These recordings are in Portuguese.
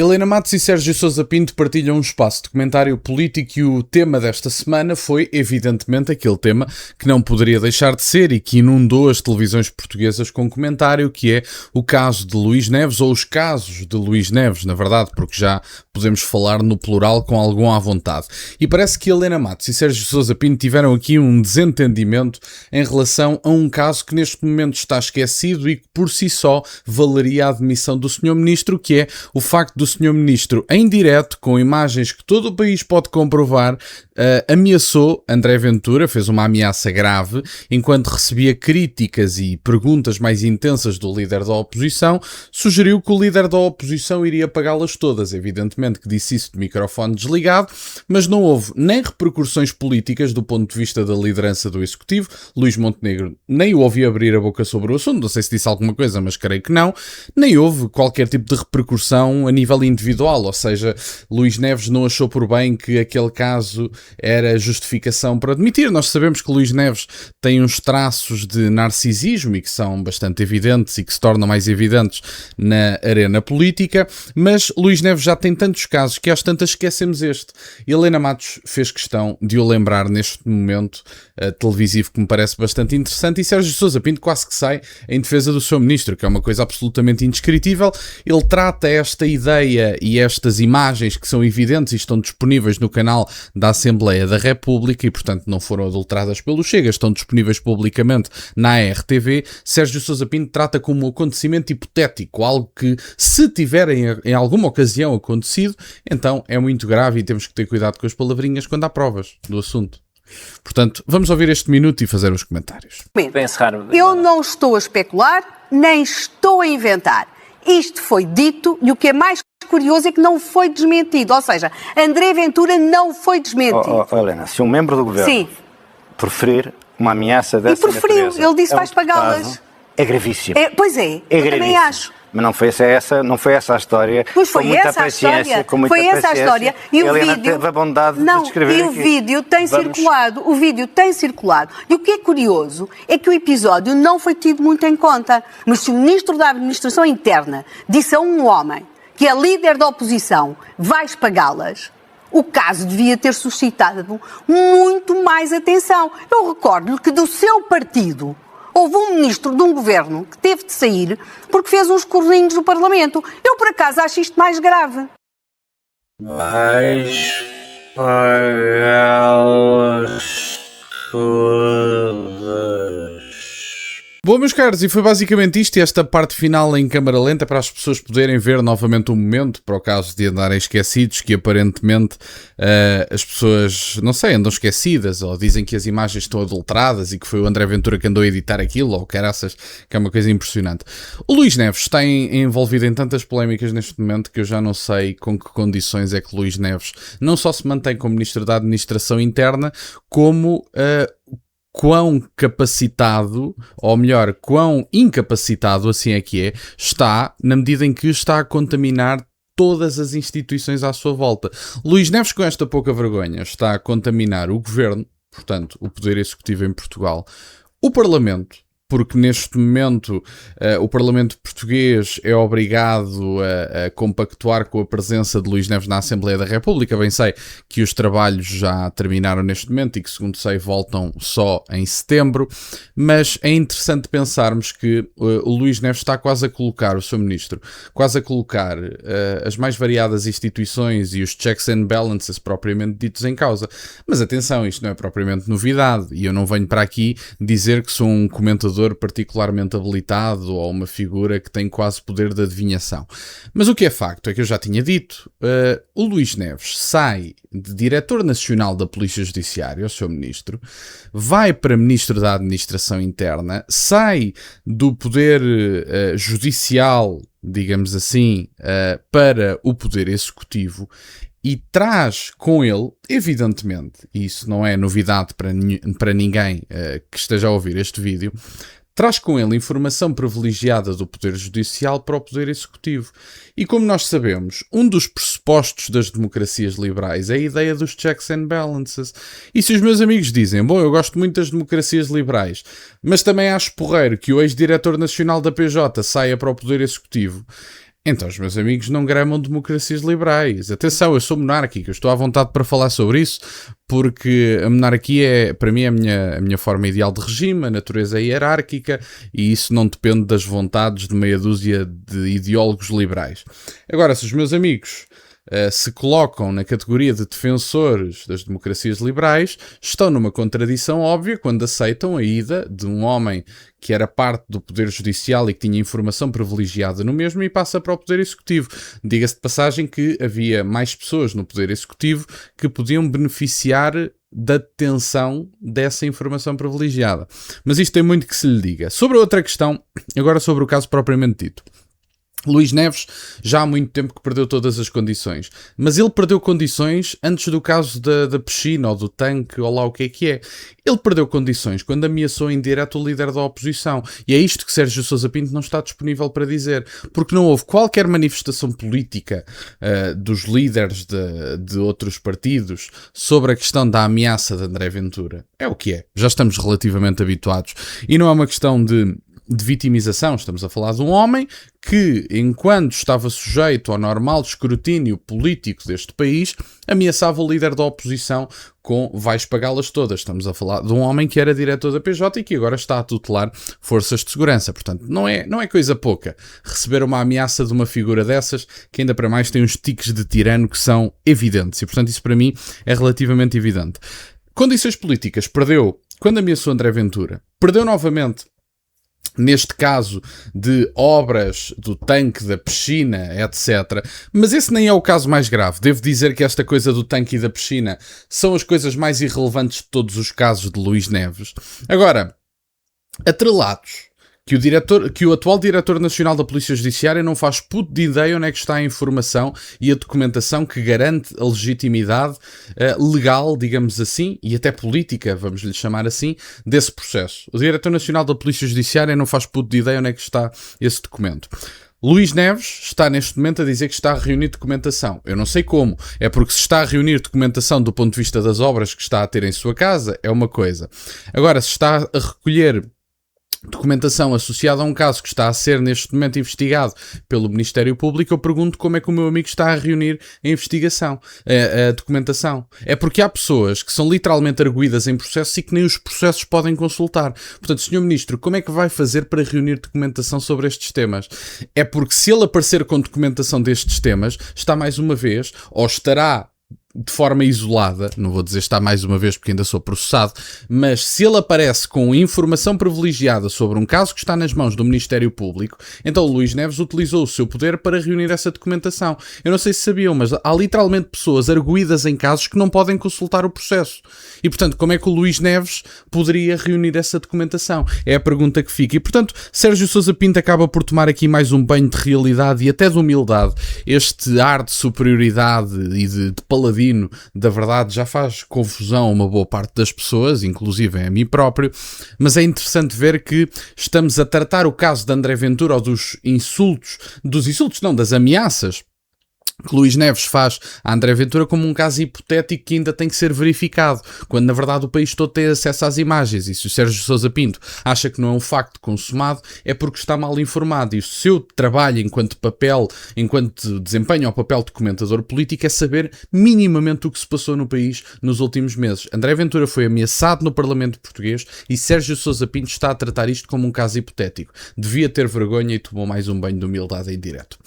Helena Matos e Sérgio Sousa Pinto partilham um espaço de comentário político e o tema desta semana foi, evidentemente, aquele tema que não poderia deixar de ser e que inundou as televisões portuguesas com comentário, que é o caso de Luís Neves, ou os casos de Luís Neves, na verdade, porque já podemos falar no plural com algum à vontade. E parece que Helena Matos e Sérgio Sousa Pinto tiveram aqui um desentendimento em relação a um caso que neste momento está esquecido e que por si só valeria a admissão do Sr. Ministro, que é o facto do Sr. Ministro, em direto, com imagens que todo o país pode comprovar, ameaçou André Ventura, fez uma ameaça grave, enquanto recebia críticas e perguntas mais intensas do líder da oposição, sugeriu que o líder da oposição iria pagá-las todas. Evidentemente que disse isso de microfone desligado, mas não houve nem repercussões políticas do ponto de vista da liderança do Executivo. Luís Montenegro nem o ouvi abrir a boca sobre o assunto, não sei se disse alguma coisa, mas creio que não, nem houve qualquer tipo de repercussão a nível individual, ou seja, Luís Neves não achou por bem que aquele caso era justificação para admitir. Nós sabemos que Luís Neves tem uns traços de narcisismo e que são bastante evidentes e que se tornam mais evidentes na arena política, mas Luís Neves já tem tantos casos que às tantas esquecemos este. Helena Matos fez questão de o lembrar neste momento televisivo que me parece bastante interessante, e Sérgio Sousa Pinto quase que sai em defesa do seu ministro, que é uma coisa absolutamente indescritível. Ele trata esta ideia e estas imagens que são evidentes e estão disponíveis no canal da Assembleia da República e, portanto, não foram adulteradas pelo Chega, estão disponíveis publicamente na RTV. Sérgio Sousa Pinto trata como um acontecimento hipotético, algo que, se tiver em alguma ocasião acontecido, então é muito grave e temos que ter cuidado com as palavrinhas quando há provas do assunto. Portanto, vamos ouvir este minuto e fazer os comentários. Eu não estou a especular, nem estou a inventar. Isto foi dito e o que é mais curioso é que não foi desmentido. Ou seja, André Ventura não foi desmentido. Helena, se um membro do governo preferir uma ameaça dessa preferiu, natureza, ele disse vais pagá-las. É gravíssimo. Pois é, eu também acho. Mas não foi essa a história. Pois foi essa a história. Foi essa a história. E o vídeo teve a bondade de descrever e o vídeo tem circulado. O vídeo tem circulado. E o que é curioso é que o episódio não foi tido muito em conta. Mas se o Ministro da Administração Interna disse a um homem que é líder da oposição, vais pagá-las, o caso devia ter suscitado muito mais atenção. Eu recordo-lhe que do seu partido houve um ministro de um governo que teve de sair porque fez uns corrinhos no Parlamento. Eu, por acaso, acho isto mais grave. Vais pagá-las todas. Bom, meus caros, e foi basicamente isto, e esta parte final em câmara lenta para as pessoas poderem ver novamente o momento, para o caso de andarem esquecidos, que aparentemente as pessoas, não sei, andam esquecidas, ou dizem que as imagens estão adulteradas e que foi o André Ventura que andou a editar aquilo, ou caraças, que é uma coisa impressionante. O Luís Neves está envolvido em tantas polémicas neste momento que eu já não sei com que condições é que Luís Neves não só se mantém como Ministro da Administração Interna, como quão capacitado, ou melhor, quão incapacitado, assim é que é, está, na medida em que está a contaminar todas as instituições à sua volta. Luís Neves, com esta pouca vergonha, está a contaminar o Governo, portanto, o Poder Executivo em Portugal, o Parlamento, porque neste momento o Parlamento português é obrigado a compactuar com a presença de Luís Neves na Assembleia da República. Bem sei que os trabalhos já terminaram neste momento e que, segundo sei, voltam só em setembro, mas é interessante pensarmos que o Luís Neves está quase a colocar, o seu ministro, quase a colocar as mais variadas instituições e os checks and balances propriamente ditos em causa. Mas atenção, isto não é propriamente novidade e eu não venho para aqui dizer que sou um comentador particularmente habilitado ou uma figura que tem quase poder de adivinhação. Mas o que é facto é que eu já tinha dito, o Luís Neves sai de Diretor Nacional da Polícia Judiciária, o seu ministro, vai para Ministro da Administração Interna, sai do Poder Judicial, digamos assim, para o Poder Executivo e traz com ele, evidentemente, e isso não é novidade para ninguém que esteja a ouvir este vídeo, traz com ele informação privilegiada do Poder Judicial para o Poder Executivo. E como nós sabemos, um dos pressupostos das democracias liberais é a ideia dos checks and balances. E se os meus amigos dizem, bom, eu gosto muito das democracias liberais, mas também acho porreiro que o ex-diretor nacional da PJ saia para o Poder Executivo, Então os meus amigos não gramam democracias liberais. Atenção, eu sou monárquico, eu estou à vontade para falar sobre isso, porque a monarquia é, para mim, a minha forma ideal de regime, a natureza é hierárquica e isso não depende das vontades de meia dúzia de ideólogos liberais. Agora, se os meus amigos se colocam na categoria de defensores das democracias liberais, estão numa contradição óbvia quando aceitam a ida de um homem que era parte do Poder Judicial e que tinha informação privilegiada no mesmo e passa para o Poder Executivo. Diga-se de passagem que havia mais pessoas no Poder Executivo que podiam beneficiar da detenção dessa informação privilegiada. Mas isto tem muito que se lhe diga. Sobre a outra questão, agora sobre o caso propriamente dito. Luís Neves já há muito tempo que perdeu todas as condições, mas ele perdeu condições antes do caso da piscina ou do tanque ou lá o que é. Ele perdeu condições quando ameaçou em direto o líder da oposição e é isto que Sérgio Sousa Pinto não está disponível para dizer, porque não houve qualquer manifestação política dos líderes de outros partidos sobre a questão da ameaça de André Ventura. É o que é, já estamos relativamente habituados e não é uma questão de vitimização, estamos a falar de um homem que, enquanto estava sujeito ao normal escrutínio político deste país, ameaçava o líder da oposição com vais pagá-las todas. Estamos a falar de um homem que era diretor da PJ e que agora está a tutelar forças de segurança. Portanto, não é coisa pouca receber uma ameaça de uma figura dessas, que ainda para mais tem uns tiques de tirano que são evidentes. E, portanto, isso para mim é relativamente evidente. Condições políticas, perdeu quando ameaçou André Ventura. Perdeu novamente neste caso de obras do tanque, da piscina, etc. Mas esse nem é o caso mais grave. Devo dizer que esta coisa do tanque e da piscina são as coisas mais irrelevantes de todos os casos de Luís Neves. Agora, atrelados que o atual Diretor Nacional da Polícia Judiciária não faz puto de ideia onde é que está a informação e a documentação que garante a legitimidade legal, digamos assim, e até política, vamos lhe chamar assim, desse processo. O Diretor Nacional da Polícia Judiciária não faz puto de ideia onde é que está esse documento. Luís Neves está neste momento a dizer que está a reunir documentação. Eu não sei como. É porque se está a reunir documentação do ponto de vista das obras que está a ter em sua casa, é uma coisa. Agora, se está a recolher documentação associada a um caso que está a ser neste momento investigado pelo Ministério Público, eu pergunto como é que o meu amigo está a reunir a investigação, a documentação. É porque há pessoas que são literalmente arguidas em processos e que nem os processos podem consultar. Portanto, Sr. Ministro, como é que vai fazer para reunir documentação sobre estes temas? É porque se ele aparecer com documentação destes temas, está mais uma vez, ou estará de forma isolada, não vou dizer está mais uma vez porque ainda sou processado, mas se ele aparece com informação privilegiada sobre um caso que está nas mãos do Ministério Público, então o Luís Neves utilizou o seu poder para reunir essa documentação. Eu não sei se sabiam, mas há literalmente pessoas arguídas em casos que não podem consultar o processo. E, portanto, como é que o Luís Neves poderia reunir essa documentação? É a pergunta que fica. E, portanto, Sérgio Sousa Pinto acaba por tomar aqui mais um banho de realidade e até de humildade. Este ar de superioridade e de paladino da verdade já faz confusão a uma boa parte das pessoas, inclusive a mim próprio, mas é interessante ver que estamos a tratar o caso de André Ventura ou das ameaças que Luís Neves faz a André Ventura como um caso hipotético que ainda tem que ser verificado, quando na verdade o país todo tem acesso às imagens, e se o Sérgio Sousa Pinto acha que não é um facto consumado, é porque está mal informado, e o seu trabalho enquanto desempenha o papel de comentador político é saber minimamente o que se passou no país nos últimos meses. André Ventura foi ameaçado no Parlamento Português e Sérgio Sousa Pinto está a tratar isto como um caso hipotético. Devia ter vergonha e tomou mais um banho de humildade em direto.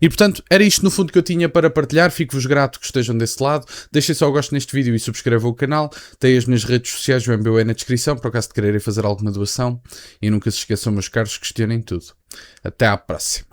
E portanto, era isto no fundo que eu tinha para partilhar. Fico-vos grato que estejam desse lado. Deixem só o gosto neste vídeo e subscrevam o canal. Tem as minhas redes sociais, o MBA na descrição, por acaso de quererem fazer alguma doação. E nunca se esqueçam, meus caros, questionem tudo. Até à próxima.